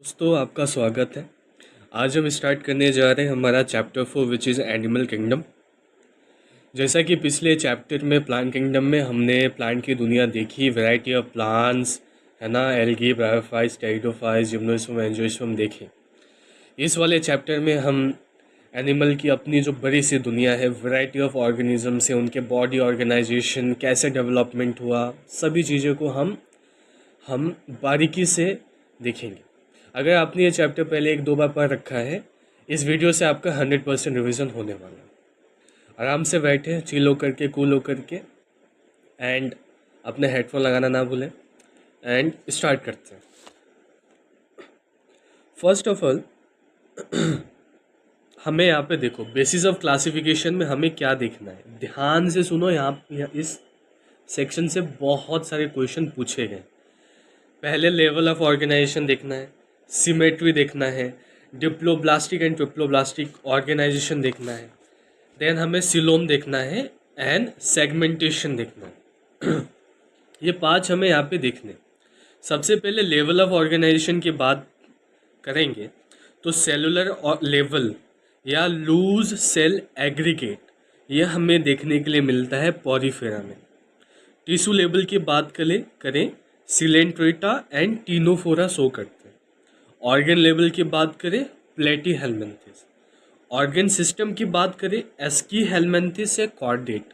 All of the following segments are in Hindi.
दोस्तों आपका स्वागत है। आज हम स्टार्ट करने जा रहे हैं हमारा chapter 4 which is animal kingdom. जैसा कि पिछले चैप्टर में प्लांट किंगडम में हमने प्लांट की दुनिया देखी, वैरायटी ऑफ प्लांट्स है ना, algae, bryophytes, pteridophytes, gymnosperm, angiosperm देखे। इस वाले चैप्टर में हम एनिमल की अपनी जो बड़ी सी दुनिया है, वैरायटी ऑफ ऑर्गेनिज्म से उनके बॉडी ऑर्गेनाइजेशन कैसे डेवलपमेंट हुआ, सभी चीज़ों को हम बारीकी से देखेंगे। अगर आपने ये चैप्टर पहले एक दो बार पढ़ रखा है, इस वीडियो से आपका 100% रिवीजन होने वाला है। आराम से बैठे, चिल होकर के, कूल होकर के, एंड अपने हेडफोन लगाना ना भूलें। एंड स्टार्ट करते हैं। फर्स्ट ऑफ ऑल हमें यहाँ पे देखो, बेसिस ऑफ क्लासिफिकेशन में हमें क्या देखना है, ध्यान से सुनो। यहाँ इस सेक्शन से बहुत सारे क्वेश्चन पूछे गए। पहले लेवल ऑफ ऑर्गेनाइजेशन देखना है, सिमेट्री देखना है, डिप्लोब्लास्टिक एंड ट्रिप्लोब्लास्टिक ऑर्गेनाइजेशन देखना है, देन हमें सिलोम देखना है एंड सेगमेंटेशन देखना है। ये 5 हमें यहाँ पे देखने। सबसे पहले लेवल ऑफ ऑर्गेनाइजेशन की बात करेंगे तो सेलुलर लेवल या लूज सेल एग्रीगेट, यह हमें देखने के लिए मिलता है पॉरीफेरा में। टिश्यू लेवल की बात करें सिलेंट्रेटा एंड टीनोफोरा शो करते हैं। ऑर्गन लेवल की बात करें प्लेटी हेलमेंथिस। ऑर्गन सिस्टम की बात करें एस्की हेलमेंथिस से कॉर्डेट।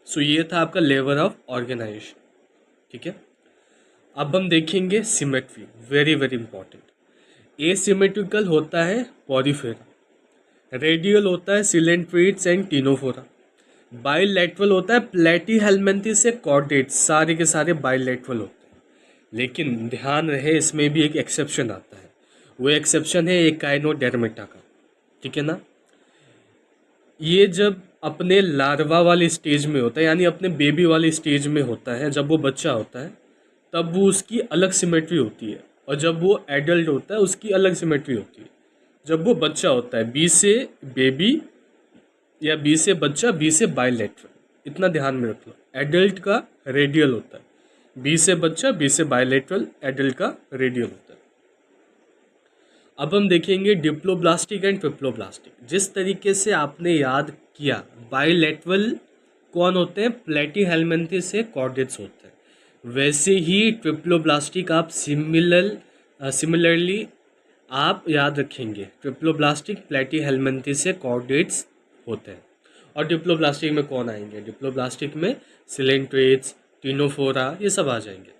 सो ये था आपका लेवल ऑफ ऑर्गेनाइजेशन। ठीक है, अब हम देखेंगे symmetry, very very important. Asymmetrical होता है पॉरीफेरा, रेडियल होता है सिलेंट्रेट्स एंड टीनोफोरा, बाइलेटरल होता है प्लेटी हेलमेंथिस से कॉर्डेट। सारे के सारे बाइलेटरल होते हैं, लेकिन ध्यान रहे इसमें भी एक एक्सेप्शन आता है। वो एक्सेप्शन है एकाइनोडर्मेटा का। ठीक है ना, ये जब अपने लार्वा वाली स्टेज में होता है, यानी अपने बेबी वाली स्टेज में होता है, जब वो बच्चा होता है तब वो उसकी अलग सिमेट्री होती है, और जब वो एडल्ट होता है उसकी अलग सिमेट्री होती है। जब वो बच्चा होता है, बी से बेबी या बी से बच्चा, बी से बाइलेटरल, इतना ध्यान में रख लो। एडल्ट का रेडियल होता है, बी से बच्चा, बी से बाइलेटरल, एडल्ट का रेडियल होता है। अब हम देखेंगे डिप्लोब्लास्टिक एंड ट्रिप्लोब्लास्टिक। जिस तरीके से आपने याद किया, बाइलेटरल कौन होते हैं, प्लेटी हेलमेंथिस से कॉर्डेट्स होते हैं, वैसे ही ट्रिप्लोब्लास्टिक आप सिमिलरली आप याद रखेंगे, ट्रिप्लोब्लास्टिक प्लेटी हेलमेंथिस से कॉर्डेट्स होते हैं। और डिप्लोब्लास्टिक में कौन आएंगे, डिप्लोब्लास्टिक में सिलेंट्रेट्स, टीनोफोरा, ये सब आ जाएंगे।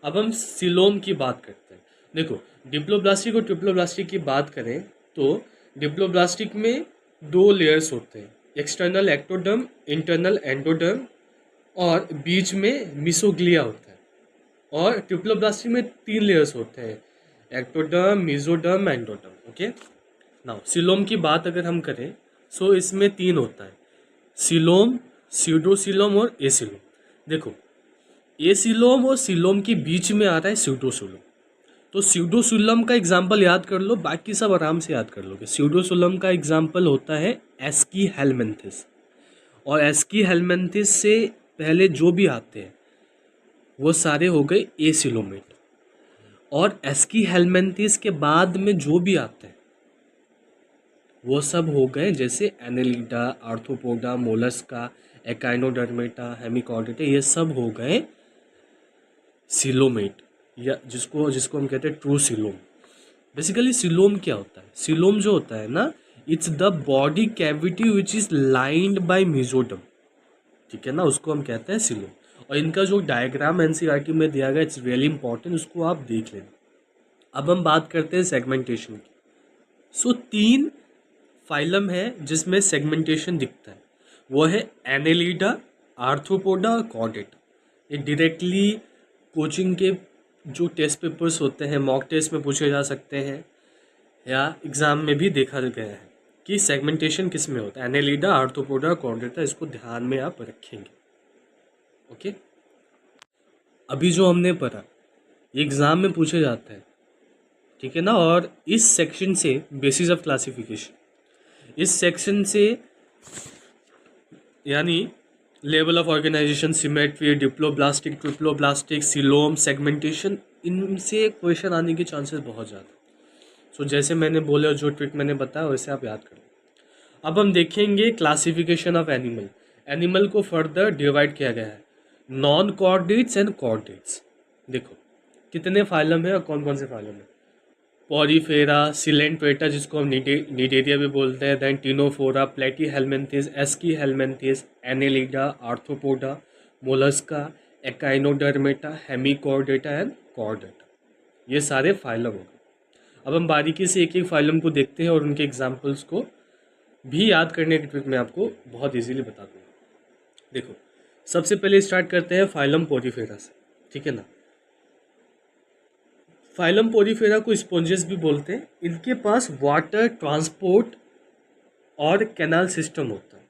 अब हम सिलोम की बात करते हैं। देखो, डिप्लोब्लास्टिक और ट्रिप्लोब्लास्टिक की बात करें तो डिप्लोब्लास्टिक में 2 लेयर्स होते हैं, एक्सटर्नल एक्टोडर्म, इंटरनल एंडोडर्म, और बीच में मिसोग्लिया होता है। और ट्रिप्लोब्लास्टिक में 3 लेयर्स होते हैं, ectoderm, mesoderm, endoderm. Okay, now coelom की बात अगर हम करें सो इसमें 3 होता है, सिलोम, स्यूडोसिलोम और एसिलोम। देखो, एसिलोम और सिलोम के बीच में आ रहा है स्यूडोसिलोम। तो स्यूडोसिलोम का एग्जाम्पल याद कर लो, बाकी सब आराम से याद कर लोगे। स्यूडोसिलोम का एग्जाम्पल होता है एस्की हेलमेंथिस, और एस्की हेलमेंथिस से पहले जो भी आते हैं वो सारे हो गए एसिलोमेट, और एस्की हेलमेंथिस के बाद में जो भी आते हैं वो सब हो गए जैसे Annelida, arthropoda, Mollusca, echinodermata, Hemichordata, ये सब हो गए सिलोमेट, या जिसको हम कहते हैं ट्रू सिलोम। बेसिकली सिलोम क्या होता है, सिलोम जो होता है ना, it's the body cavity which is lined by mesoderm. ठीक है ना, उसको हम कहते हैं सिलोम। और इनका जो डायग्राम एनसीईआरटी में दिया गया, इट्स रियली इंपॉर्टेंट, उसको आप देख लेना। अब हम बात करते हैं सेगमेंटेशन की। सो 3 फाइलम है जिसमें सेगमेंटेशन दिखता है, वो है एनेलिडा, आर्थ्रोपोडा और कॉर्डेटा। ये डायरेक्टली कोचिंग के जो टेस्ट पेपर्स होते हैं, मॉक टेस्ट में पूछे जा सकते हैं, या एग्ज़ाम में भी देखा गया है कि सेगमेंटेशन किस में होता है, एनेलिडा, आर्थ्रोपोडा, कॉर्डेटा। इसको ध्यान में आप रखेंगे। ओके, अभी जो हमने पढ़ा ये एग्ज़ाम में पूछे जाता है। ठीक है ना, और इस सेक्शन से बेसिस ऑफ क्लासिफिकेशन, इस सेक्शन से यानी level of organisation, symmetry, diploblastic, triploblastic, coelom, segmentation, इनसे क्वेश्चन आने के चांसेस बहुत ज़्यादा। सो जैसे मैंने बोला, जो ट्रिक मैंने बताया वैसे आप याद कर लो। अब हम देखेंगे क्लासिफिकेशन ऑफ एनिमल। एनिमल को फर्दर डिवाइड किया गया है नॉन कॉर्डेट्स एंड कॉर्डेट्स। देखो कितने फाइलम है और कौन कौन से फाइलम है। पॉरीफेरा, सिलेंट्रेटा जिसको हम निडेरिया भी बोलते हैं, देन टिनोफोरा, प्लेटी helminths, ASCII helminths, Annelida, arthropoda, Mollusca, echinodermata, Hemichordata and Chordata. ये सारे फाइलम हो गए। अब हम बारीकी से एक एक फाइलम को देखते हैं और उनके एग्जाम्पल्स को भी याद करने की ट्रिक मैं आपको बहुत इजीली बता दूंगा। देखो सबसे पहले स्टार्ट करते हैं फाइलम पोरीफेरा से, ठीक है ना। फाइलम पोरीफेरा को स्पॉन्जेस भी बोलते हैं। इनके पास वाटर ट्रांसपोर्ट और कैनाल सिस्टम होता है,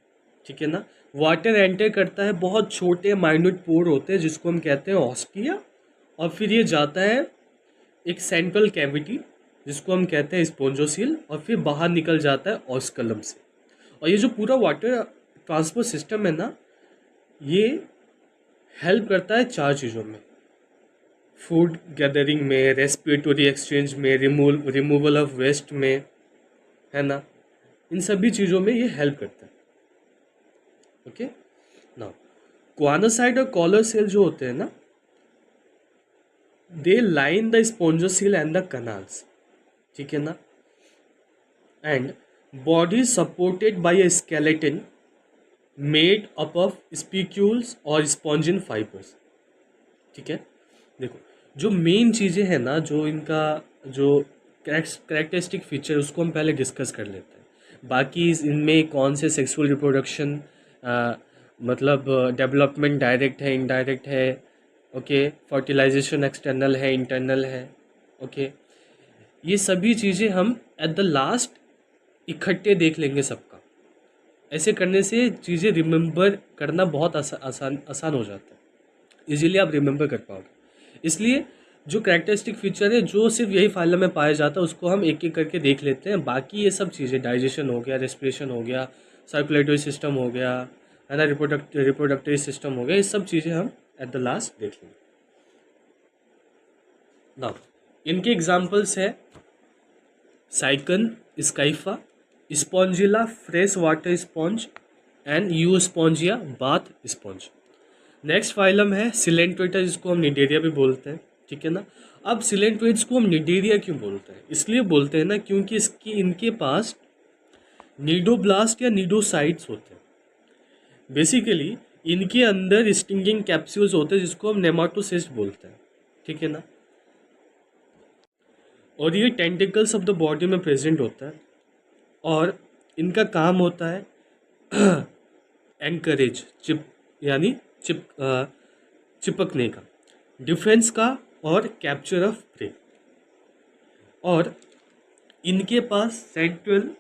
ठीक है ना। वाटर एंटर करता है, बहुत छोटे माइन्यूट पोर होते हैं जिसको हम कहते हैं ऑस्टिया, और फिर ये जाता है एक सेंट्रल कैविटी जिसको हम कहते हैं स्पोंजोसील, और फिर बाहर निकल जाता है ऑस्कलम से। और ये जो पूरा वाटर ट्रांसपोर्ट सिस्टम है ना, ये हेल्प करता है चार चीज़ों में: फूड गैदरिंग में, रेस्पिरेटरी एक्सचेंज में, रिमूवल ऑफ वेस्ट में, है ना। इन सभी चीज़ों में ये हेल्प करता है। ओके नाउ क्वानोसाइट और कॉलर सेल जो होते हैं ना, they line the spongocoel and the canals, ठीक है ना। And body supported by a skeleton made up of spicules और स्पॉन्जिन फाइबर्स, ठीक है। देखो जो मेन चीज़ें हैं ना, जो इनका जो कैरेक्टरिस्टिक फीचर, उसको हम पहले डिस्कस कर लेते हैं। बाकी इनमें कौन से सेक्सुअल रिप्रोडक्शन, मतलब डेवलपमेंट डायरेक्ट है, इनडायरेक्ट है, ओके, फर्टिलाइजेशन एक्सटर्नल है, इंटरनल है, ओके, ये सभी चीज़ें हम एट द लास्ट इकट्ठे देख लेंगे सबका। ऐसे करने से चीज़ें रिमेंबर करना बहुत आसान हो जाता है, इजीली आप रिमेंबर कर पाओगे। इसलिए जो कैरेक्टरिस्टिक फीचर है जो सिर्फ यही फाइलम में पाया जाता है उसको हम एक एक करके देख लेते हैं। बाकी ये सब चीज़ें, डाइजेशन हो गया, रेस्पिरेशन हो गया, सर्कुलेटरी सिस्टम हो गया, है ना, रिप्रोडक्टरी सिस्टम हो गया, ये सब चीज़ें हम एट द लास्ट देख लेंगे। नाउ इनके एग्जाम्पल्स है Sycon, Scypha, Spongilla fresh water sponge and Euspongia bath sponge. Next phylum है सिलेंट्रेटा जिसको हम निडेरिया भी बोलते हैं, ठीक है ना। अब सिलेंट्रेट्स को हम निडेरिया क्यों बोलते हैं? इसलिए बोलते हैं ना क्योंकि इनके पास नीडोब्लास्ट या नीडोसाइट्स होते हैं। बेसिकली इनके अंदर स्टिंगिंग कैप्सूल्स होते हैं जिसको हम नेमाटोसिस्ट बोलते हैं, ठीक है ना। और ये टेंटिकल्स ऑफ द बॉडी में प्रेजेंट होता है और इनका काम होता है एंकरेज, यानी चिपकने का, डिफेंस का और कैप्चर ऑफ प्रे। और इनके पास सेंट्रल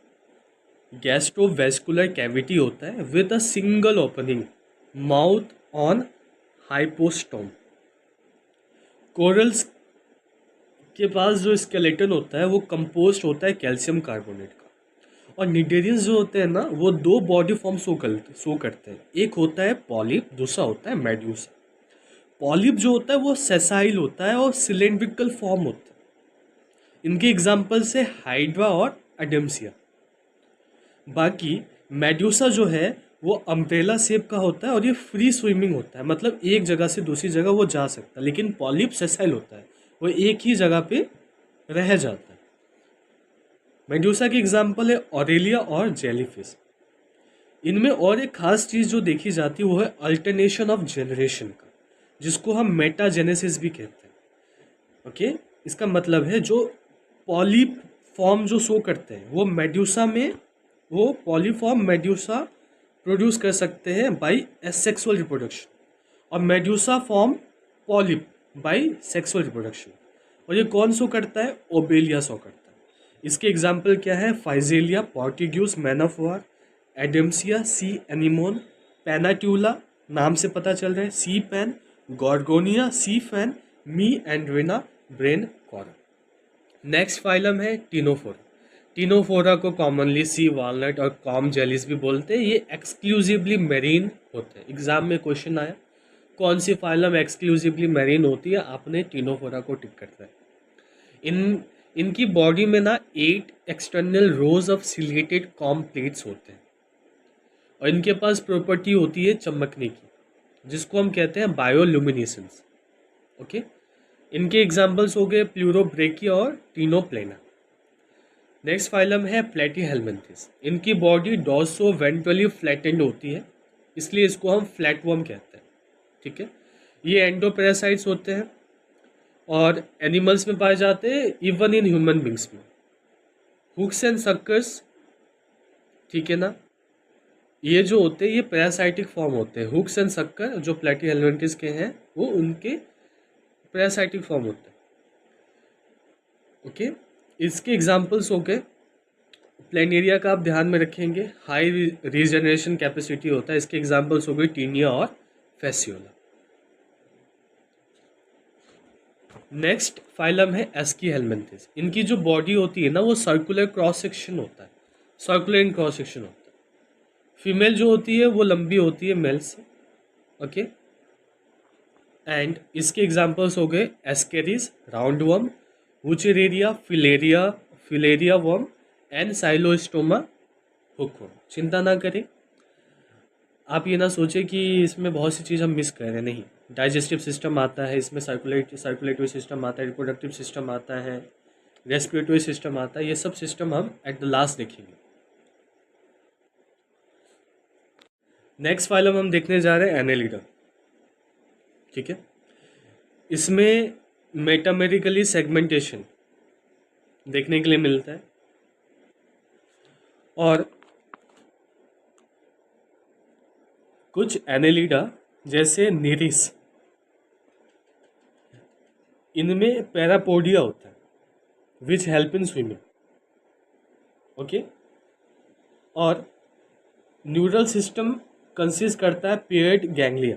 गैस्ट्रोवेस्कुलर कैविटी होता है with a single opening mouth on hypostome. Corals के पास जो स्केलेटन होता है वो कंपोस्ट होता है कैल्शियम कार्बोनेट का। और निडेरियंस जो होते हैं ना, वो दो बॉडी फॉर्म शो करते हैं। एक होता है पॉलिप, दूसरा होता है मेड्यूसा। पॉलिप जो होता है वो सेसाइल होता है और सिलेंड्रिकल फॉर्म होता है। इनके एग्जाम्पल्स है हाइड्रा और एडेम्सिया। बाकी मेड्यूसा जो है वो अम्ब्रेला शेप का होता है और ये फ्री स्विमिंग होता है, मतलब एक जगह से दूसरी जगह वो जा सकता है। लेकिन पॉलिप सेसाइल होता है, वो एक ही जगह पे रह जाता है। मेड्यूसा की एग्जाम्पल है ऑरेलिया और जेलीफिश। इनमें और एक खास चीज़ जो देखी जाती है वो है अल्टरनेशन ऑफ जनरेशन का, जिसको हम मेटाजेनेसिस भी कहते हैं। ओके, इसका मतलब है जो पॉलीप फॉर्म जो शो करते हैं वो मेड्यूसा में, वो पॉलीफॉर्म मेड्यूसा प्रोड्यूस कर सकते हैं बाई एसेक्सुअल रिप्रोडक्शन, और medusa form polyp by sexual reproduction. और ये कौन शो करता है? ओबेलिया शो करता है। इसके एग्जाम्पल क्या है? Physalia, Portuguese, man of war, Adamsia, sea anemone, Pennatula नाम से पता चल रहा है, sea pen, Gorgonia, sea fan, Meandrina, brain coral. Next phylum है टिनोफोरा। टिनोफोरा को कॉमनली सी वालनट और कॉम जेलिस भी बोलते हैं। ये एक्सक्लूसिवली मेरीन होते हैं। एग्जाम में क्वेश्चन आया कौन सी फाइलम एक्सक्लूसिवली मेरीन होती है, आपने टिनोफोरा को टिक करना है। इनकी बॉडी में ना 8 external rose of chelated com plates होते हैं और इनके पास प्रॉपर्टी होती है चमकने की, जिसको हम कहते हैं बायोल्यूमिनेसेंस। ओके, इनके एग्जाम्पल्स हो गए प्लूरोब्रेकिया और टीनोप्लेना। नेक्स्ट फाइलम है प्लेटीहेलमिन्थेस। इनकी बॉडी डॉर्सो वेंट्रली फ्लैटेंड होती है, इसलिए इसको हम फ्लैटवर्म कहते हैं। ठीक है, ये एंडोपैरासाइट्स होते हैं और एनिमल्स में पाए जाते हैं, इवन इन ह्यूमन बींग्स में। हुक्स एंड सक्कर्स, ठीक है ना, ये जो होते हैं ये पैरासाइटिक फॉर्म होते हैं। हुक्स एंड सक्कर जो प्लेटीहेलमिन्थेस के हैं वो उनके पैरासाइटिक फॉर्म होते हैं। ओके, इसके एग्जाम्पल्स हो गए, प्लेनेरिया का आप ध्यान में रखेंगे, हाई रीजनरेशन कैपेसिटी होता है। इसके एग्जाम्पल्स हो गए टीनिया और फेसियोला। नेक्स्ट फाइलम है एस्कीहेलमिन्थेस। इनकी जो बॉडी होती है ना वो सर्कुलर क्रॉस सेक्शन होता है, सर्कुलर इन क्रॉस सेक्शन होता है। फीमेल जो होती है वो लंबी होती है मेल से। ओके, एंड इसके एग्जाम्पल्स हो गए Ascaris, round worm, Wuchereria, filaria worm and Ancylostoma hookworm. चिंता ना करें, आप ये ना सोचें कि इसमें बहुत सी चीज़ हम मिस कर रहे हैं, नहीं। डाइजेस्टिव सिस्टम आता है इसमें, सर्कुलेटरी सिस्टम आता है, रिप्रोडक्टिव सिस्टम आता है, रेस्पिरेटरी सिस्टम आता है, ये सब सिस्टम हम एट द लास्ट देखेंगे। नेक्स्ट फाइलम हम देखने जा रहे हैं एनेलिडा। ठीक है, इसमें मेटामेरिकली सेगमेंटेशन देखने के लिए मिलता है और कुछ एनेलिडा जैसे निरिस, इनमें पैरापोडिया होता है which help in swimming. Okay, और न्यूरल सिस्टम कंसिस्ट करता है पेयर्ड गैंग्लिया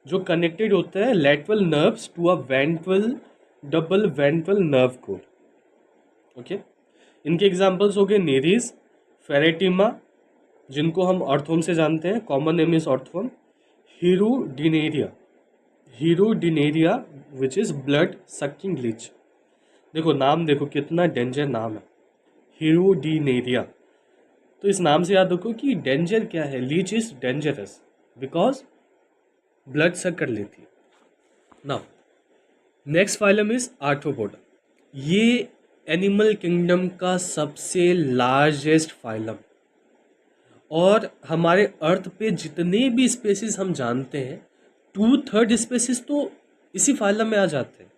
जो कनेक्टेड होता है lateral nerves to a ventral double ventral nerve cord. Okay, इनके एग्जांपल्स हो गए नेरीज, फेरेटिमा जिनको हम अर्थवर्म से जानते हैं, common name is earthworm, Hirudinaria which is blood sucking Leach. देखो नाम, देखो कितना डेंजर नाम है, हीरोडिनेरिया। तो इस नाम से याद रखो कि डेंजर क्या है, leech is dangerous because blood suck कर लेती है। Now next phylum is Arthropoda. ये एनिमल किंगडम का सबसे लार्जेस्ट फाइलम और हमारे अर्थ पे जितने भी स्पेसीज हम जानते हैं 2/3 स्पेसीज तो इसी फाइलम में आ जाते हैं।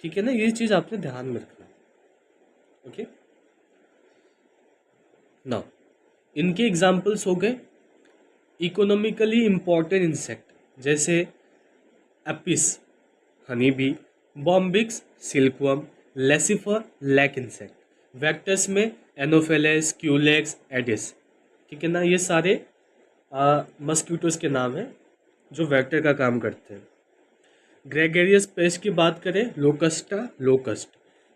ठीक है ना, ये चीज आपने ध्यान में रखना है। ओके, नाउ इनके एग्जाम्पल्स हो गए इकोनॉमिकली इंपॉर्टेंट इंसेक्ट जैसे Apis honey bee, Bombyx silkworm, Laccifer lac insect, vectors में एनोफेलेस, क्यूलेक्स, एडिस। ठीक है ना, ये सारे मस्क्यूटोस के नाम हैं जो वेक्टर का काम करते हैं। ग्रेगेरियस पेस्ट की बात करें लोकस्टा लोकस्ट,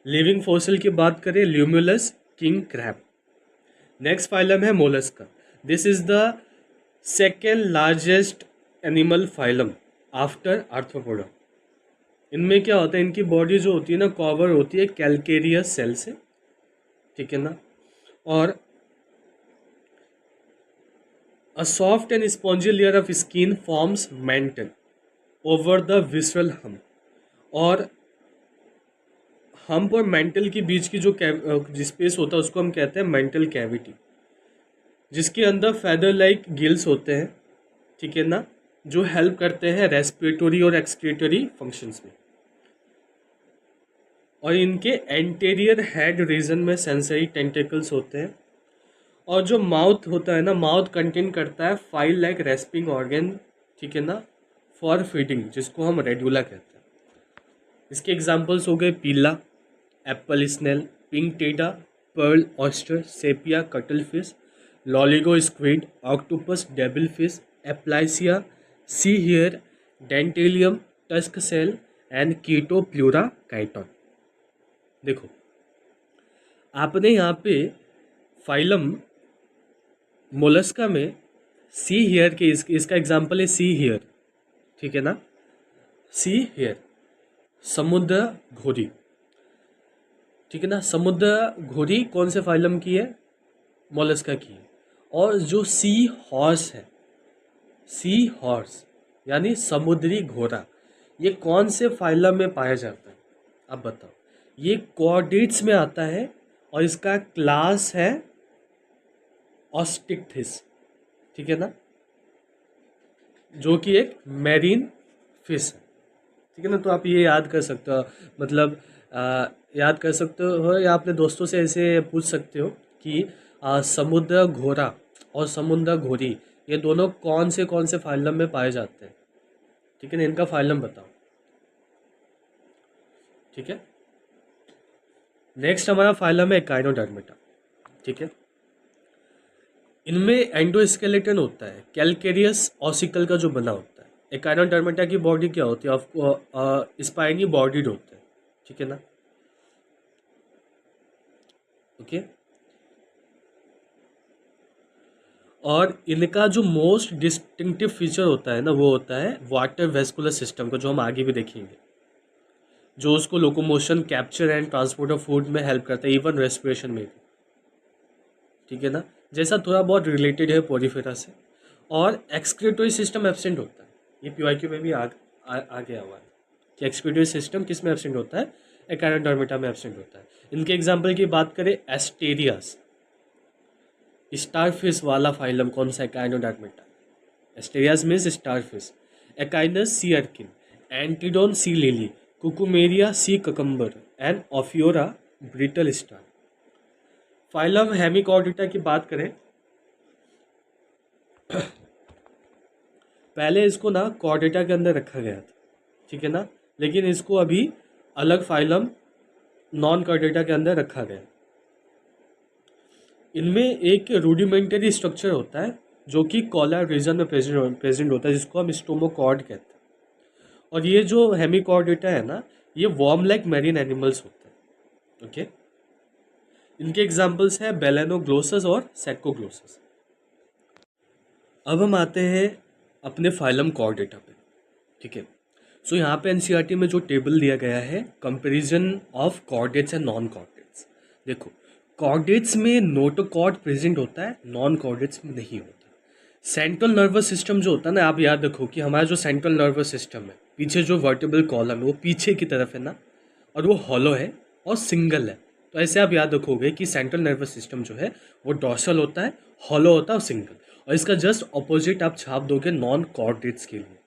लिविंग फॉसिल की बात करें ल्यूमुलस किंग क्रैब। नेक्स्ट फाइलम है Mollusca. This is the second largest animal phylum after arthropoda. इनमें क्या होता है, इनकी बॉडी जो होती है ना कवर होती है कैल्केरियस सेल से। ठीक है ना, और a soft and spongy layer of skin forms mental over the visceral hump. और हम्प और मेंटल के बीच की जो स्पेस होता है उसको हम कहते हैं मेंटल कैविटी, जिसके अंदर फेदर लाइक गिल्स होते हैं। ठीक है ना, जो हेल्प करते हैं रेस्पिरेटरी और एक्सक्रीटरी फंक्शंस में। और इनके एंटेरियर हेड रीजन में सेंसरी टेंटिकल्स होते हैं। और जो माउथ होता है ना, माउथ कंटेन करता है फाइल लाइक रेस्पिंग ऑर्गन। ठीक है ना, फॉर फीडिंग, जिसको हम रेडुला कहते हैं। इसके एग्जाम्पल्स हो गए Pila, apple snail, Pinctada, pearl oyster, Sepia cuttle fish, Loligo squid, Octopus devil fish, Aplysia, sea hare, Dentalium, tusk shell and Chaetopleura chiton. देखो आपने यहाँ पे फाइलम मोलस्का में सी हेयर के इसका एग्जाम्पल है सी हेयर। ठीक है ना, सी हेयर समुद्र घोड़ी। ठीक है ना। समुद्र घोड़ी कौन से फाइलम की है, मोलस्का की है। और जो सी हॉर्स है, सी हॉर्स यानी समुद्री घोड़ा, ये कौन से फाइलम में पाया जाता है, आप बताओ। ये कॉर्डेट्स में आता है और इसका क्लास है ऑस्टिक्थिस, ठीक है ना, जो कि एक मैरीन फिश है, ठीक है ना। तो आप ये याद कर सकते हो, मतलब याद कर सकते हो या अपने दोस्तों से ऐसे पूछ सकते हो कि समुद्र घोड़ा और समुद्र घोड़ी ये दोनों कौन से फाइलम में पाए जाते हैं, ठीक है ना, इनका फाइलम बताओ, ठीक है। नेक्स्ट हमारा फाइलम है एकाइनोडर्मेटा, ठीक है। इनमें एंडोस्केलेटन होता है, कैलकेरियस ऑसिकल का जो बना होता है। एकाइनोडर्मेटा की बॉडी क्या होती है, आपको स्पाइनी बॉडीड होता है, ठीक है ना, ओके। और इनका जो मोस्ट डिस्टिंक्टिव फीचर होता है ना, वो होता है वाटर वेस्कुलर सिस्टम का, जो हम आगे भी देखेंगे, जो उसको locomotion, capture and transport of food में हेल्प करता है, इवन रेस्पिरेशन में भी, ठीक है ना। जैसा थोड़ा बहुत रिलेटेड है पोरिफेरा से। और एक्सक्रीटरी सिस्टम एब्सेंट होता है, ये पीवाईक्यू में भी आ गया हुआ है कि एक्सक्रीटरी सिस्टम किस में एब्सेंट होता है, एकाइनोडर्मेटा में एब्सेंट होता है। इनके एग्जाम्पल की बात करें, एस्टेरियास, स्टारफिश वाला फाइलम कौन सा, Echinodermata. Asterias means starfish. Echinus sea urchin, Antedon sea lily, Cucumaria sea cucumber and Ophiura brittle star. Phylum Hemichordata की बात करें, पहले इसको ना कॉर्डेटा के अंदर रखा गया था, ठीक है ना, लेकिन इसको अभी अलग फाइलम नॉन कॉर्डेटा के अंदर रखा गया। इनमें एक रूडिमेंटरी स्ट्रक्चर होता है जो कि कॉलर रीजन में प्रेजेंट होता है, जिसको हम स्टोमोकॉर्ड कहते हैं। और ये जो हेमिकॉर्डेटा है ना, ये वॉर्म लाइक मैरीन एनिमल्स होते हैं, ओके। इनके एग्जाम्पल्स हैं बेलेनोग्लोसस और सेकोग्लोसस। अब हम आते हैं अपने फाइलम कॉर्डेटा पे, ठीक है। सो यहाँ पे एनसीईआरटी में जो टेबल दिया गया है, comparison of chordates and non chordates. देखो, कॉर्डेट्स में नोटोकॉर्ड प्रेजेंट होता है, नॉन कॉर्डेट्स में नहीं होता। सेंट्रल नर्वस सिस्टम जो होता है ना, आप याद रखो कि हमारा जो सेंट्रल नर्वस सिस्टम है, पीछे जो वर्टिब्रल कॉलम है वो पीछे की तरफ है ना, और वो हॉलो है और सिंगल है। तो ऐसे आप याद रखोगे कि सेंट्रल नर्वस सिस्टम जो है वो डॉर्सल होता है, हॉलो होता है और सिंगल। और इसका जस्ट ऑपोजिट आप छाप दोगे नॉन कॉर्डेट्स के लिए।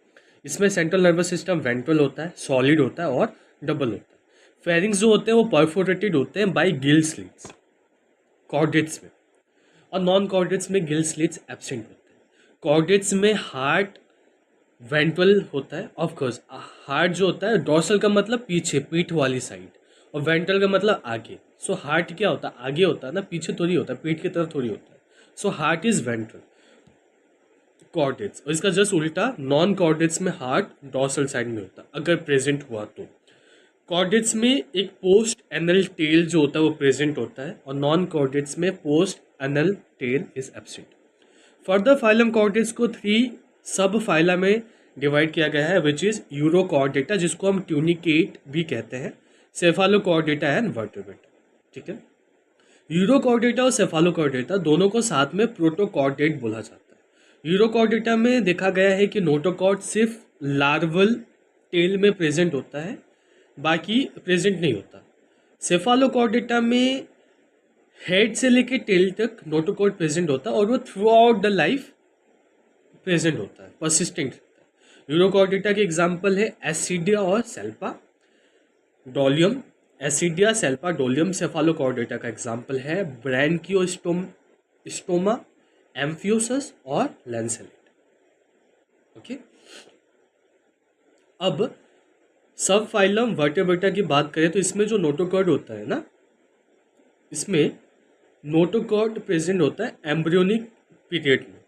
इसमें सेंट्रल नर्वस सिस्टम वेंट्रल होता है, सॉलिड होता है और डबल होता है। फेरिंग्स जो होते हैं वो परफोरेटेड होते हैं बाय गिल स्लिट्स कॉर्डेट्स में, और नॉन कॉर्डेट्स में गिल स्लिट्स एब्सेंट होते हैं। कॉर्डेट्स में हार्ट वेंट्रल होता है, ऑफ कोर्स हार्ट जो होता है, डॉर्सल का मतलब पीछे, पीठ वाली साइड, और वेंट्रल का मतलब आगे। सो हार्ट क्या होता है, आगे होता है ना, पीछे थोड़ी होता है, पीठ की तरफ थोड़ी होता है। So heart is ventral chordates, और इसका जस्ट उल्टा नॉन कॉर्डेट्स में हार्ट डॉर्सल साइड में होता है अगर प्रेजेंट हुआ तो। कॉर्डेट्स में एक पोस्ट एनल टेल जो होता है वो प्रेजेंट होता है, और नॉन कॉर्डेट्स में post anal tail is absent. Further phylum chordates को 3 सब फाइला में डिवाइड किया गया है, विच इज यूरोकॉर्डेटा, जिसको हम ट्यूनिकेट भी कहते हैं, सेफालोकॉर्डेटा एंड वर्टेब्रेटा, ठीक है। यूरोकॉर्डेटा और सेफालोकॉर्डेटा दोनों को साथ में प्रोटोकॉर्डेट बोला जाता है। यूरोकॉर्डेटा में देखा गया है कि नोटोकॉर्ड सिर्फ लार्वल टेल में प्रेजेंट होता है, बाकी प्रेजेंट नहीं होता। सेफालोकॉर्डेटा में हेड से लेके टेल तक नोटोकॉर्ड प्रेजेंट होता है, और वो through out the life present होता है, परसिस्टेंट होता है। यूरोकॉर्डेटा के एग्जाम्पल है एसिडिया और सेल्पा डोलियम। एसिडिया, सेल्पा, डोलियम। सेफालोकॉर्डेटा का एग्जाम्पल है ब्रैंकियोस्टोमा, एम्फियोसस और लैंसेलेट, ओके। अब सब फाइलम वर्टेब्रेटा की बात करें तो इसमें जो नोटोकॉर्ड होता है ना, इसमें नोटोकॉर्ड प्रेजेंट होता है एम्ब्रियोनिक पीरियड में,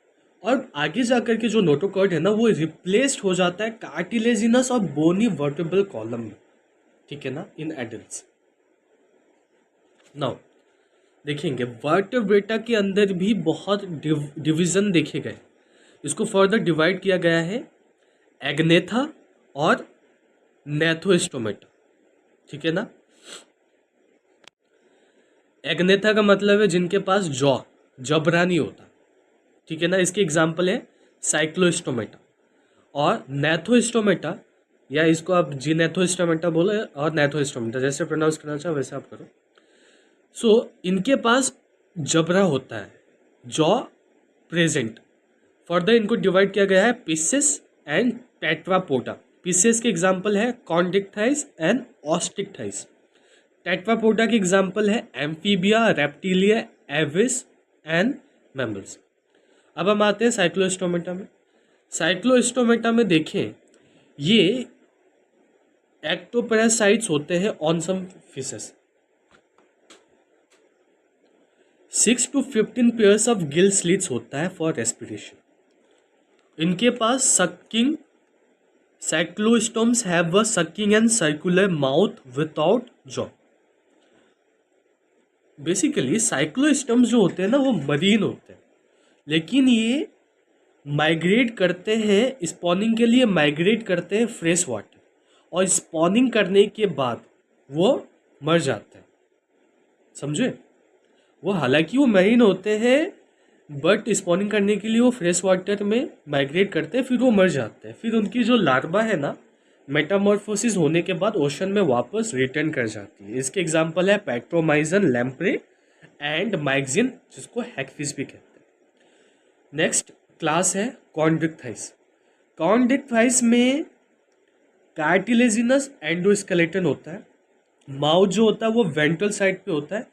और आगे जाकर के जो नोटोकॉर्ड है ना वो रिप्लेस्ड हो जाता है कार्टिलेजिनस और बोनी वर्टेब्रल कॉलम में, ठीक है ना, इन एडल्ट्स। नाउ देखेंगे वर्टेब्रेटा के अंदर भी बहुत डिवीजन देखे गए। इसको फर्दर डिवाइड किया गया है एग्नेथा और नेथोस्टोमेटा, ठीक है ना। एग्नेथा का मतलब है जिनके पास जबड़ा नहीं होता, ठीक है ना। इसके एग्जाम्पल है साइक्लोस्टोमेटा और नेथोस्टोमेटा, या इसको आप जीनेथोस्टोमेटा बोलो और नेथोस्टोमेटा, जैसे प्रोनाउंस करना चाहो वैसे आप करो। सो इनके पास जबड़ा होता है, जॉ प्रेजेंट। फर्दर इनको डिवाइड किया गया है पीसेस एंड टेट्रापोडा। पीसेस के एग्जाम्पल है कॉन्डिक्टाइस एंड ऑस्टिक्टाइस। टेट्रापोडा की एग्जाम्पल है amphibia, reptilia, Aves and mammals. अब हम आते हैं साइक्लोस्टोमेटा में। साइक्लोस्टोमेटा में देखें, ये एक्टोपैरासाइट्स होते हैं on some fishes. 6 to 15 pairs of gill slits होता है फॉर रेस्पिरेशन। इनके पास sucking cyclostomes have a sucking and circular mouth without jaw. Basically cyclostomes जो होते हैं ना वो मरीन होते हैं, लेकिन ये माइग्रेट करते हैं, स्पॉनिंग के लिए माइग्रेट करते हैं फ्रेश वाटर, और स्पॉनिंग करने के बाद वो मर जाते हैं, समझे। वो हालांकि वो मरीन होते हैं, बट स्पॉनिंग करने के लिए वो फ्रेश वाटर में माइग्रेट करते हैं, फिर वो मर जाते हैं। फिर उनकी जो लार्वा है ना, मेटामॉर्फोसिस होने के बाद ओशन में वापस रिटर्न कर जाती है। इसके एग्जाम्पल है पैट्रोमाइजन, लैम्प्रे एंड माइक्सिन, जिसको हैगफिश भी कहते हैं। नेक्स्ट क्लास है कॉन्ड्रिक्टाइस। कॉन्ड्रिक्टाइस में कार्टिलेजिनस एंडोस्केलेटन होता है। माउथ जो होता है वो वेंट्रल साइड पे होता है,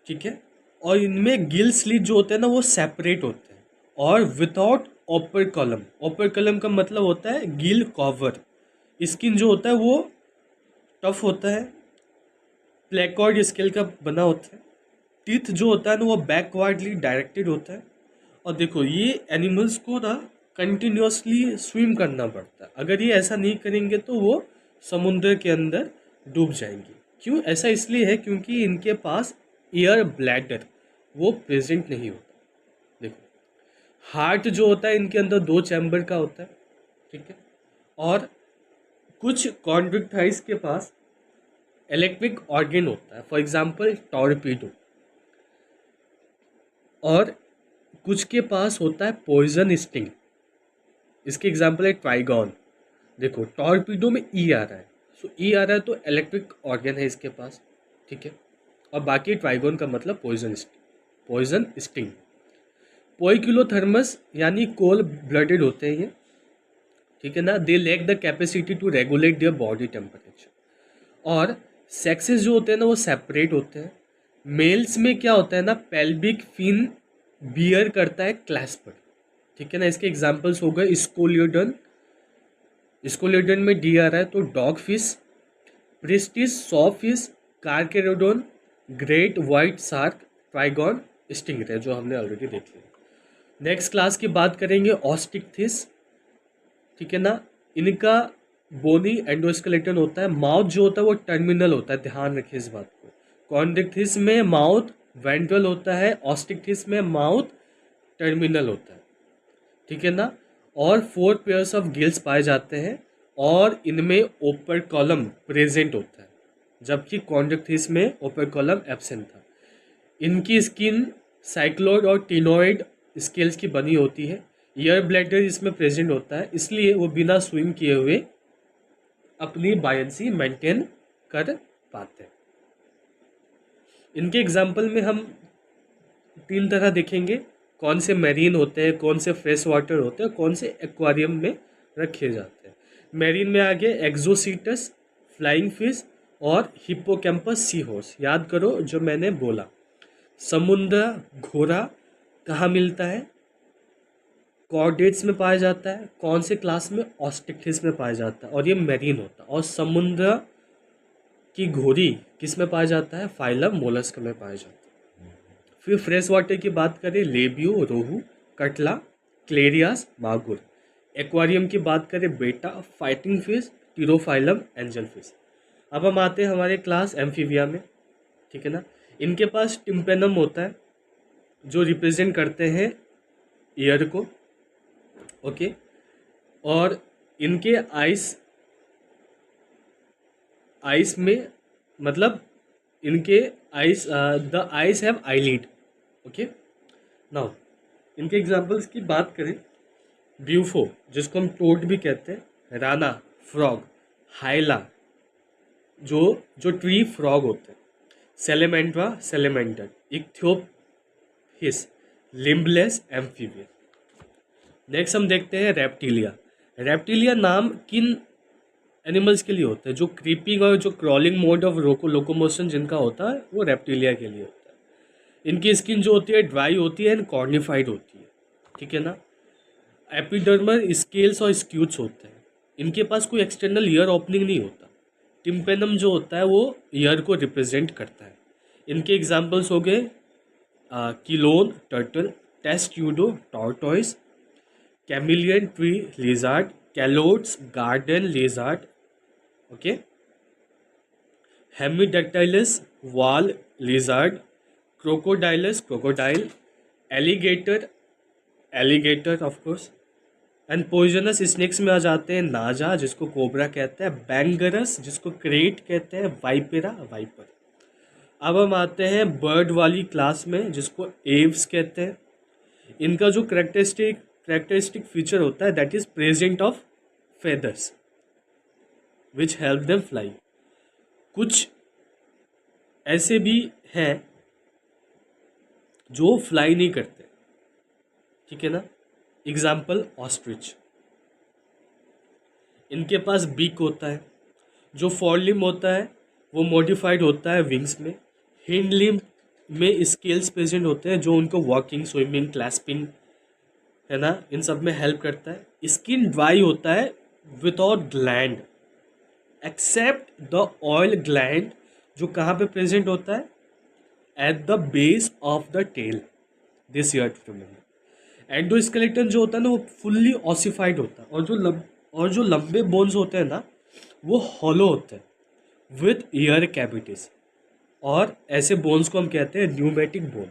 ठीक है। और इनमें गिल स्लिट जो होते हैं ना वो सेपरेट होते हैं और विदाउट ओपरकलम। ओपरकलम का मतलब होता है गिल कवर। स्किन जो होता है वो टफ होता है, प्लेकॉर्ड स्केल का बना होता है। टीथ जो होता है ना वो बैकवर्डली डायरेक्टेड होता है। और देखो ये एनिमल्स को ना कंटिन्यूसली स्विम करना पड़ता है, अगर ये ऐसा नहीं करेंगे तो वो समुद्र के अंदर डूब जाएंगी। क्यों ऐसा? इसलिए है क्योंकि इनके पास एयर ब्लैडर वो प्रेजेंट नहीं होता। देखो हार्ट जो होता है इनके अंदर 2 चैम्बर का होता है, ठीक है। और कुछ कॉन्ड्रिक्टाइस के पास इलेक्ट्रिक ऑर्गन होता है, फॉर एग्जांपल टॉर्पीडो। और कुछ के पास होता है पॉइजन स्टिंग, इसके एग्जांपल है ट्राइगॉन। देखो टॉर्पीडो में ई आ रहा है, सो ई आ रहा है तो इलेक्ट्रिक ऑर्गन है इसके पास, ठीक है। और बाकी ट्राइगॉन का मतलब पॉइजन स्टिंग। पोइकिलोथर्मस यानी कोल ब्लडेड होते हैं ये, ठीक है ना। They lack the capacity to regulate their body temperature. और सेक्सेस जो होते हैं ना वो सेपरेट होते हैं। मेल्स में क्या होता है ना, पेल्विक फिन बियर करता है क्लैस्पर, ठीक है ना। इसके एग्जांपल्स हो गए स्कोलियोडन, स्कोलियोडन में डी आ रहा है तो dog fish, Pristis, saw fish, Carcharodon, great white shark, Trygon, stingray, जो हमने ऑलरेडी देख लिया। नेक्स्ट क्लास की बात करेंगे ऑस्टिक्थिस, ठीक है ना। इनका बोनी एंडोस्केलेटन होता है। माउथ जो होता है वो टर्मिनल होता है, ध्यान रखिए इस बात को। कॉन्ड्रिक्थिस में माउथ वेंट्रल होता है, ऑस्टिक्थिस में माउथ टर्मिनल होता है, ठीक है ना। और 4 पेयर्स ऑफ गिल्स पाए जाते हैं और इनमें ओपर कॉलम प्रेजेंट होता है, जबकि कॉन्ड्रिक्थिस में ओपर कॉलम एब्सेंट था। इनकी स्किन साइक्लोइड और टिनोइड स्केल्स की बनी होती है। ईयर ब्लैडर इसमें प्रेजेंट होता है, इसलिए वो बिना स्विम किए हुए अपनी बायंसी मेंटेन कर पाते हैं। इनके एग्जाम्पल में हम 3 तरह देखेंगे, कौन से मैरीन होते हैं, कौन से फ्रेश वाटर होते हैं, कौन से एक्वेरियम में रखे जाते हैं। मैरीन में आगे एक्जोसीटस, फ्लाइंग फिश और हिप्पोकैम्पस सी हॉर्स। याद करो जो मैंने बोला। समुद्र घोड़ा कहाँ मिलता है? कॉर्डेट्स में पाया जाता है। कौन से क्लास में? ऑस्टिक्टिस में पाया जाता है, और ये मैरीन होता है। और समुद्र की घोड़ी किस में पाया जाता है? फाइलम मोलस्क में पाया जाता है। फिर फ्रेश वाटर की बात करें, लेबियो, रोहू, कटला, क्लेरियास, मागुर। एक्वारियम की बात करें, बेटा, फाइटिंग फिश, टीरोफाइलम, एंजल फिश। अब हम आते हैं हमारे क्लास एम्फीबिया में, ठीक है ना। इनके पास टिम्पेनम होता है जो रिप्रेजेंट करते हैं ईयर को, ओके। और इनके आइस में मतलब इनके eyes, the eyes have eyelid. Okay, now इनके एग्जाम्पल्स की बात करें, ब्यूफो जिसको हम टोड भी कहते हैं, राना फ्रॉग, हाइला जो जो ट्री फ्रॉग होते हैं, सेलेमेंट्रा सेलेमेंटर, इक्थियोपिस लिम्बलेस एम्फीबियन। नेक्स्ट हम देखते हैं रेप्टिलिया। रेप्टिलिया नाम किन एनिमल्स के लिए होता है? जो क्रीपिंग और जो क्रॉलिंग मोड ऑफ लोकोमोशन जिनका होता है वो रेप्टिलिया के लिए होता है। इनकी स्किन जो होती है ड्राई होती है एंड कॉर्निफाइड होती है, ठीक है ना। एपिडर्मल स्केल्स और स्क्यूट्स होते हैं। इनके पास कोई एक्सटर्नल ईयर ओपनिंग नहीं होता। टिम्पेनम जो होता है वो ईयर को रिप्रेजेंट करता है। इनके एग्जाम्पल्स हो गए Chelone turtle, Testudo tortoise, chameleon tree lizard, Calotes garden lizard, okay, Hemidactylus wall lizard, Crocodylus crocodile, alligator alligator of course, and poisonous snakes में आ जाते हैं नाजा जिसको कोबरा कहते हैं, बैंगरस जिसको क्रेट कहते हैं, वाइपेरा वाइपर। अब हम आते हैं बर्ड वाली क्लास में जिसको एव्स कहते हैं। इनका जो करेक्टरिस्टिक फीचर होता है that is present of feathers which help them fly. कुछ ऐसे भी हैं जो फ्लाई नहीं करते, ठीक है ना। एग्जाम्पल ऑस्ट्रिच, इनके पास बीक होता है। जो फोर लिम्ब होता है वो मॉडिफाइड होता है विंग्स में। हिंड लिम्ब में स्केल्स प्रेजेंट होते हैं जो उनको वॉकिंग, स्विमिंग, क्लैस्पिंग, है ना, इन सब में हेल्प करता है। स्किन ड्राई होता है without gland except the oil gland, जो कहाँ पे प्रेजेंट होता है? At the base of the tail, this year to remember. Endoskeleton जो होता है ना वो फुल्ली ऑसिफाइड होता है, और जो लंबे बोन्स होते हैं ना वो हॉलो होते हैं विथ ईयर कैविटीज, और ऐसे बोन्स को हम कहते हैं न्यूमेटिक बोन।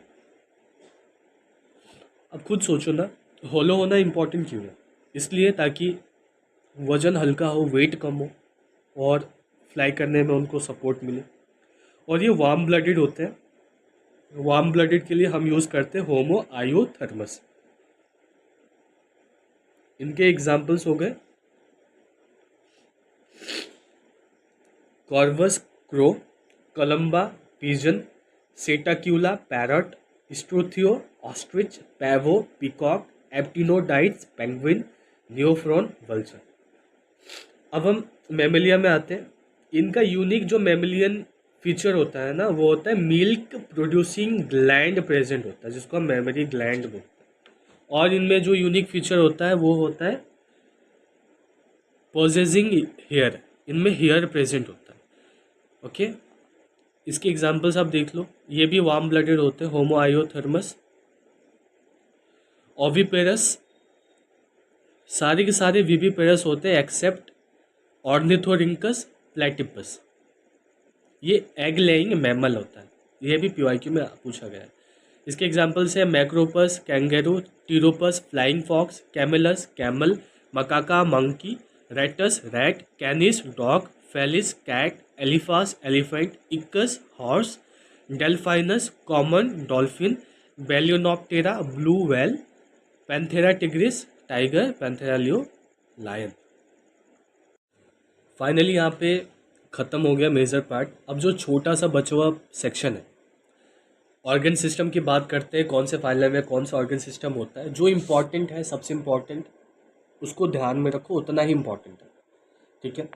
अब खुद सोचो ना, हॉलो होना इंपॉर्टेंट क्यों है? इसलिए ताकि वजन हल्का हो, वेट कम हो और फ्लाई करने में उनको सपोर्ट मिले। और ये वार्म ब्लडेड होते हैं। वार्म ब्लडेड के लिए हम यूज़ करते हैं होमो आयोथर्मस। इनके एग्जाम्पल्स हो गए Corvus crow, Columba pigeon, Psittacula parrot, Struthio ostrich, Pavo peacock, Aptenodytes penguin, Neophron vulture. अब हम मेमेलिया में आते हैं। इनका यूनिक जो मेमेलियन फीचर होता है ना वो होता है मिल्क प्रोड्यूसिंग ग्लैंड प्रेजेंट होता है जिसको हम मेमरी ग्लैंड बोलते हैं। और इनमें जो यूनिक फीचर होता है वो होता है पोजेसिंग हेयर, इनमें हेयर प्रेजेंट होता है, ओके। इसके एग्जांपल्स आप देख लो, ये भी वार्म ब्लडेड होते हैं, होमो आयोथर्मस, ओविपेरस, सारे के सारे विविपेरस होते हैं एक्सेप्ट ऑर्निथोरिंकस प्लेटिपस, ये एग लेइंग मैमल होता है। ये भी पीवाईक्यू में पूछा गया है। इसके एग्जांपल्स है Macropus, kangaroo, Pteropus, flying fox, Camelus camel, Macaca monkey, Rattus rat, Canis dog, Felis cat, Elephas elephant, Equus horse, Delphinus common dolphin, Balaenoptera blue whale, Panthera tigris tiger, Panthera leo lion. Finally यहाँ पे ख़त्म हो गया मेजर पार्ट। अब जो छोटा सा बचा हुआ सेक्शन है, ऑर्गन सिस्टम की बात करते हैं। कौन से फाइलम में कौन सा ऑर्गन सिस्टम होता है, जो इम्पोर्टेंट है, सबसे इम्पोर्टेंट उसको ध्यान में रखो, उतना ही इम्पोर्टेंट है, ठीक है।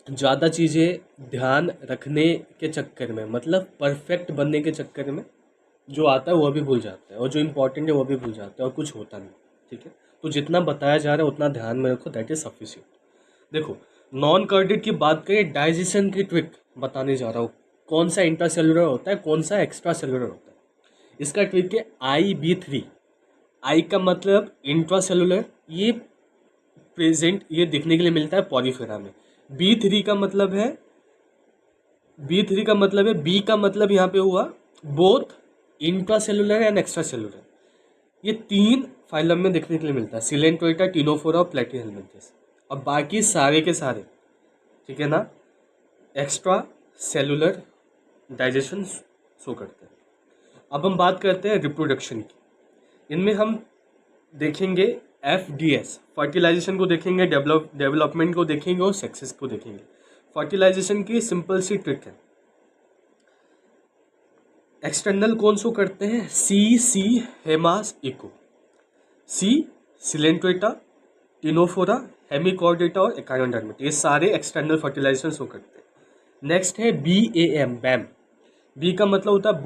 ज़्यादा चीज़ें ध्यान रखने के चक्कर में, मतलब परफेक्ट बनने के चक्कर में जो आता है वो भी भूल जाता है, और जो इम्पोर्टेंट है वो भी भूल जाता है, और कुछ होता नहीं, ठीक है। तो जितना बताया जा रहा है उतना ध्यान में रखो, दैट इज सफिशिएंट। देखो, नॉन कार्डिड की बात करें, डाइजेशन की ट्रिक बताने जा रहा हूँ। कौन सा इंट्रासेलुलर होता है, कौन सा एक्स्ट्रा सेलुलर होता है, इसका ट्रिक है IB3। आई का मतलब इंट्रासेलुलर, ये प्रेजेंट, ये दिखने के लिए मिलता है पॉलीफेरा में। B3 का मतलब है, B3 का मतलब है, बी का मतलब यहाँ पे हुआ both intracellular and extra cellular. ये तीन फाइलम में देखने के लिए मिलता है, सिलेंट्रोइटा, टिनोफोरा और प्लेटिहेल्मिंथस। अब बाकी सारे के सारे, ठीक है ना, एक्स्ट्रा सेलुलर डाइजेशन शो करते हैं। अब हम बात करते हैं रिप्रोडक्शन की। इनमें हम देखेंगे FDS, फर्टिलाइजेशन को देखेंगे, डेवलपमेंट को देखेंगे और सेक्सेस को देखेंगे। फर्टिलाइजेशन की सिंपल सी ट्रिक है, एक्सटर्नल कौन शो करते हैं, सी हेमास इको, सी सिलेंट्रेटा, टिनोफोरा, हेमिकॉर्डेटा और एकाइनोडर्मिटा, ये सारे एक्सटर्नल फर्टिलाइजेशन शो करते हैं। नेक्स्ट है BAM, बैम। बी का मतलब होता है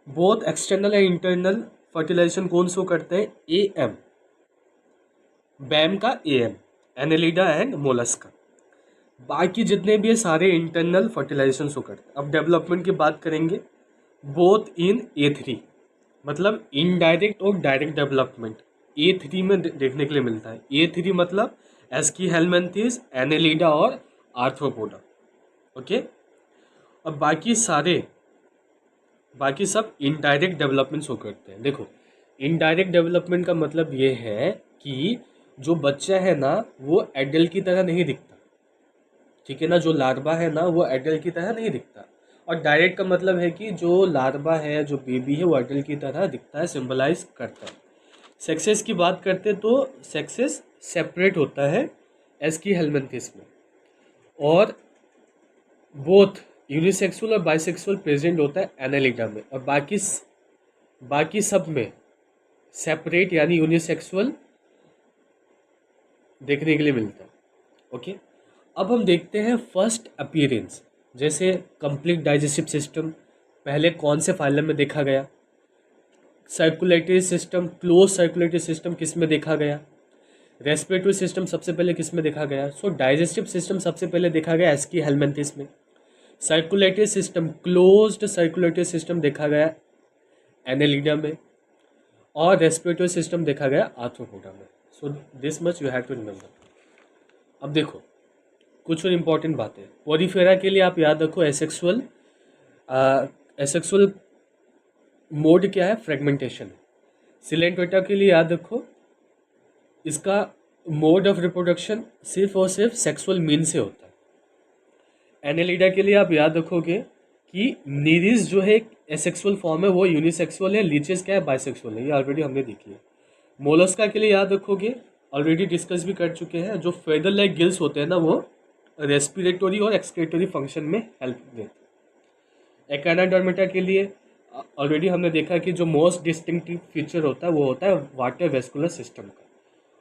both external and internal fertilisation कौन शो करते हैं, AM, बैम का AM, एनेलिडा एंड मोलस्का। बाकी जितने भी है सारे इंटरनल फर्टिलाइजेशन शो करते हैं। अब डेवलपमेंट की बात करेंगे, बोथ इन A3, मतलब इनडायरेक्ट और डायरेक्ट डेवलपमेंट A3 में देखने के लिए मिलता है। A3 मतलब एस्कीहेलमिन्थेस, एनेलिडा और आर्थ्रोपोडा। ओके, अब बाकी सब इनडायरेक्ट डेवलपमेंट शो करते हैं। देखो, इनडायरेक्ट डेवलपमेंट का मतलब ये है कि जो बच्चा है ना वो एडल्ट की तरह नहीं दिखता, ठीक है ना, जो लार्वा है ना वो एडल्ट की तरह नहीं दिखता। और डायरेक्ट का मतलब है कि जो लार्वा है, जो बेबी है, वो एडल्ट की तरह दिखता है, सिंबलाइज करता है। सेक्सेस की बात करते तो सेक्सेस सेपरेट होता है एस्कीहेलमिन्थेस में, और बोथ यूनिसेक्सुअल और बाइसेक्सुअल प्रेजेंट होता है एनालिडा में, और बाकी सब में सेपरेट यानी यूनिसेक्सुअल देखने के लिए मिलता है। ओके, अब हम देखते हैं फर्स्ट अपीयरेंस। जैसे कंप्लीट डाइजेस्टिव सिस्टम पहले कौन से फाइलम में देखा गया, circulatory system, close circulatory system किस में देखा गया, रेस्पिरेटरी सिस्टम सबसे पहले किस में देखा गया। सो डाइजेस्टिव सिस्टम सबसे पहले देखा गया एस्कीहेलमिन्थेस में, circulatory system, closed circulatory system देखा गया एनेलिडा में, और रेस्पिरेटरी सिस्टम देखा गया आर्थ्रोपोडा में। So this much you have to remember. अब देखो कुछ और इम्पॉर्टेंट बातें। पोरीफेरा के लिए आप याद रखो एसेक्सुअल मोड क्या है, फ्रेगमेंटेशन। सिलेंट्रेटा के लिए याद रखो इसका मोड ऑफ रिप्रोडक्शन सिर्फ और सिर्फ सेक्सुअल मीन से होता है। एनेलिडा के लिए आप याद रखोगे कि नीरिस जो है एक एसेक्सुअल फॉर्म है, वो यूनिसेक्सुअल है, लीचेस क्या है, बाइसेक्सुअल है, ये ऑलरेडी हमने देखी है। मोलस्का के लिए याद रखोगे, ऑलरेडी डिस्कस भी कर चुके हैं, जो फेदर लाइक गिल्स होते हैं ना वो रेस्पिरेटरी और एक्सक्रेटरी फंक्शन में हेल्प देते हैं। एकाइनोडर्मिटा के लिए ऑलरेडी हमने देखा कि जो मोस्ट डिस्टिंक्टिव फीचर होता है वो होता है वाटर वेस्कुलर सिस्टम का,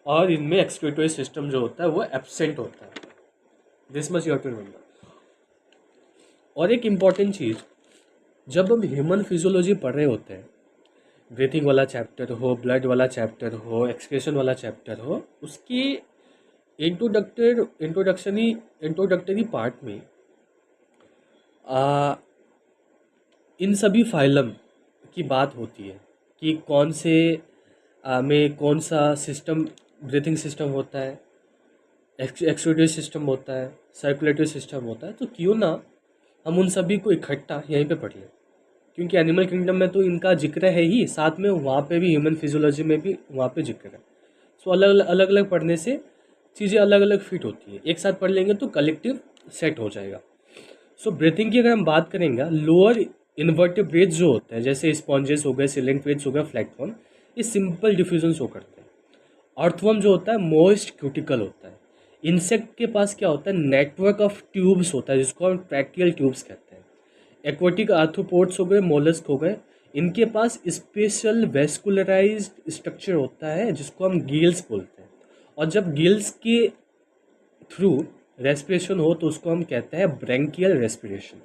और इनमें एक्सक्रेटरी सिस्टम जो होता है वो एब्सेंट होता है। This much you have to remember. और एक इम्पॉर्टेंट चीज़, जब हम ह्यूमन फिजियोलॉजी पढ़ रहे होते हैं, ब्रीथिंग वाला चैप्टर हो, ब्लड वाला चैप्टर हो, एक्सक्रेशन वाला चैप्टर हो, उसकी इंट्रोडक्टरी पार्ट में इन सभी फाइलम की बात होती है कि कौन से में कौन सा सिस्टम, ब्रीथिंग सिस्टम होता है, एक्सक्रेटरी सिस्टम होता है, सर्कुलेटरी सिस्टम होता है। तो क्यों ना हम उन सभी को इकट्ठा यहीं पे पढ़ लें, क्योंकि एनिमल किंगडम में तो इनका जिक्र है ही, साथ में वहाँ पे भी ह्यूमन फिजियोलॉजी में भी वहाँ पे जिक्र है। सो अलग अलग पढ़ने से चीज़ें अलग अलग फिट होती है, एक साथ पढ़ लेंगे तो कलेक्टिव सेट हो जाएगा। सो ब्रीथिंग की अगर हम बात करेंगे, लोअर इन्वर्टेब्रेट्स जो होते हैं जैसे स्पॉन्जेस हो गए, सिलेंट्रेट्स हो गए, फ्लैटफॉर्म, ये सिंपल डिफ्यूजन शो करते हैं। अर्थवर्म जो होता है मोस्ट क्यूटिकल होता है। इंसेक्ट के पास क्या होता है, नेटवर्क ऑफ ट्यूब्स होता है जिसको हम ट्रैकियल ट्यूब्स कहते हैं। एक्वाटिक आर्थ्रोपोड्स हो गए, मोलस्क हो गए, इनके पास स्पेशल वेस्कुलराइज्ड स्ट्रक्चर होता है जिसको हम गिल्स बोलते हैं। और जब गिल्स के थ्रू रेस्पिरेशन हो तो उसको हम कहते हैं ब्रैंकियल रेस्पिरेशन।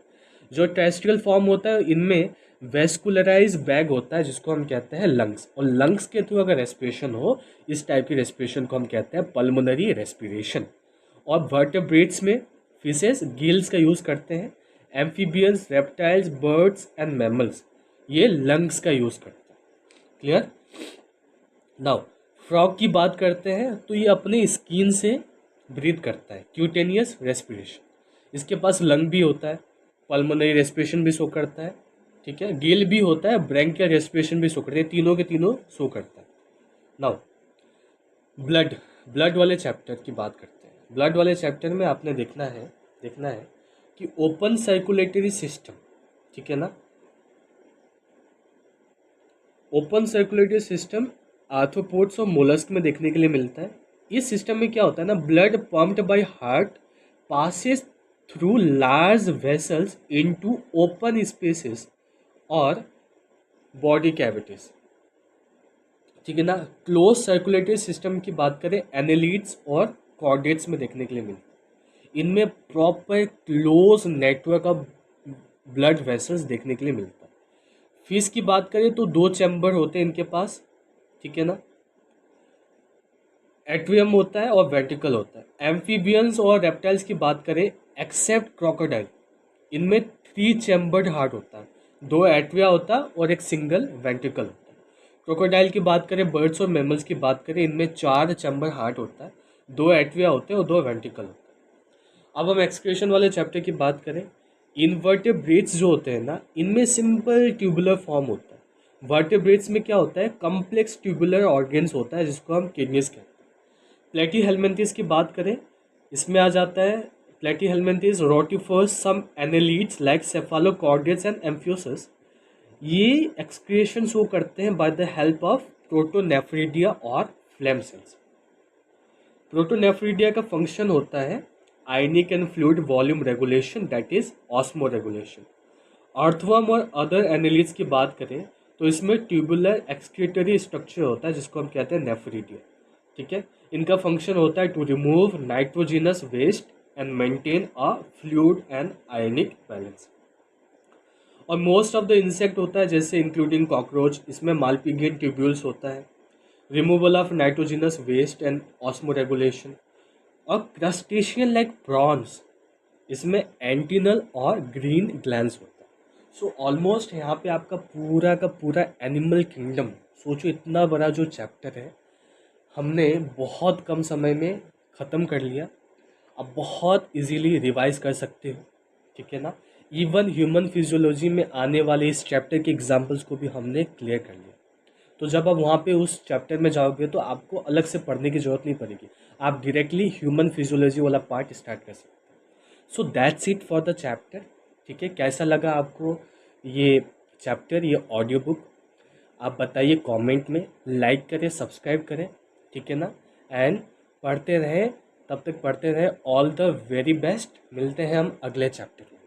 जो टेरेस्ट्रियल फॉर्म होता है इनमें वेस्कुलराइज बैग होता है जिसको हम कहते हैं लंग्स, और लंग्स के थ्रू अगर रेस्पिरेशन हो, इस टाइप की रेस्पिरेशन को हम कहते हैं पल्मोनरी रेस्पिरेशन। और वर्टेब्रेट्स में फिशेस गिल्स का यूज़ करते हैं, amphibians, reptiles, birds and mammals ये लंग्स का यूज़ करते हैं। क्लियर? नाउ फ्रॉग की बात करते हैं तो ये अपने स्किन से ब्रीथ करता है, क्यूटेनियस रेस्पिरेशन। इसके पास लंग भी होता है, पल्मोनरी रेस्पिरेशन भी शो करता है, ठीक है, गिल भी होता है, ब्रैंकियल रेस्पिरेशन भी शो करता है, तीनों के तीनों शो करता है। नाउ ब्लड वाले चैप्टर की बात करते हैं। ब्लड वाले चैप्टर में आपने देखना है कि ओपन सर्कुलेटरी सिस्टम, ठीक है ना, ओपन सर्कुलेटरी सिस्टम आर्थ्रोपोड्स और मोलस्क में देखने के लिए मिलता है। इस सिस्टम में क्या होता है ना, blood pumped by heart passes through large vessels into open spaces और बॉडी कैविटीज, ठीक है ना। क्लोज सर्कुलेटरी सिस्टम की बात करें एनेलिड्स और कॉर्डेट्स में देखने के लिए मिलता है। इनमें proper close network of blood vessels देखने के लिए मिलता है। फिश की बात करें तो 2 चैम्बर होते हैं इनके पास, ठीक है ना, एट्रियम होता है और वेंट्रिकल होता है। एम्फीबियंस और रेप्टाइल्स की बात करें एक्सेप्ट क्रोकोडाइल, इनमें 3 चैम्बर्ड हार्ट होता है, 2 एट्रिया होता है और एक सिंगल वेंट्रिकल होता है। क्रोकोडाइल की बात करें, बर्ड्स और मैमल्स की बात करें, इनमें 4 चैम्बर हार्ट होता है, 2 एट्रिया होते हैं और 2 वेंट्रिकल होते हैं। अब हम एक्सक्रीशन वाले चैप्टर की बात करें, इनवर्टेब्रेट्स जो होते हैं ना, इनमें सिंपल ट्यूबुलर फॉर्म होता है। वर्टेब्रेट्स में क्या होता है, कम्प्लेक्स ट्यूबुलर ऑर्गेन्स होता है जिसको हम किडनीज कहते हैं। प्लेटीहेल्मिन्थेस की बात करें, इसमें आ जाता है Platyhelminthes rotifers some annelids like cephalochordates and Amphioxus. ये एक्सक्रिएशन शो करते हैं by the help of protonephridia और फ्लेम सेल्स। प्रोटोनेफ्रिडिया का फंक्शन होता है ionic and fluid volume regulation, that is osmo regulation. Earthworm और अदर एनेलिड्स की बात करें तो इसमें ट्यूबुलर एक्सक्रीटरी स्ट्रक्चर होता है जिसको हम कहते हैं नेफ्रिडिया, ठीक है। इनका फंक्शन होता है to remove nitrogenous waste and maintain a fluid and ionic balance. और मोस्ट ऑफ द इंसेक्ट होता है जैसे इंक्लूडिंग कॉकरोच, इसमें मालपिगियन ट्यूब्यूल्स होता है, removal of nitrogenous waste and osmoregulation. और क्रस्टेशियन लाइक प्रॉन्स, इसमें एंटीनल और ग्रीन ग्लैंड्स होता है। सो ऑलमोस्ट यहाँ पे आपका पूरा का पूरा एनिमल किंगडम, सोचो इतना बड़ा जो चैप्टर है हमने बहुत कम समय में ख़त्म कर लिया। अब बहुत इजीली रिवाइज कर सकते हो, ठीक है ना। इवन ह्यूमन फिजियोलॉजी में आने वाले इस चैप्टर के एग्जाम्पल्स को भी हमने क्लियर कर लिया। तो जब आप वहाँ पे उस चैप्टर में जाओगे तो आपको अलग से पढ़ने की ज़रूरत नहीं पड़ेगी, आप डायरेक्टली ह्यूमन फिजियोलॉजी वाला पार्ट स्टार्ट कर सकते हैं। So that's it for the chapter, ठीक है। कैसा लगा आपको ये चैप्टर, ये ऑडियो बुक, आप बताइए कमेंट में, लाइक करें, सब्सक्राइब करें, ठीक है ना। एंड पढ़ते रहें, तब तक पढ़ते रहें। ऑल द वेरी बेस्ट, मिलते हैं हम अगले चैप्टर में।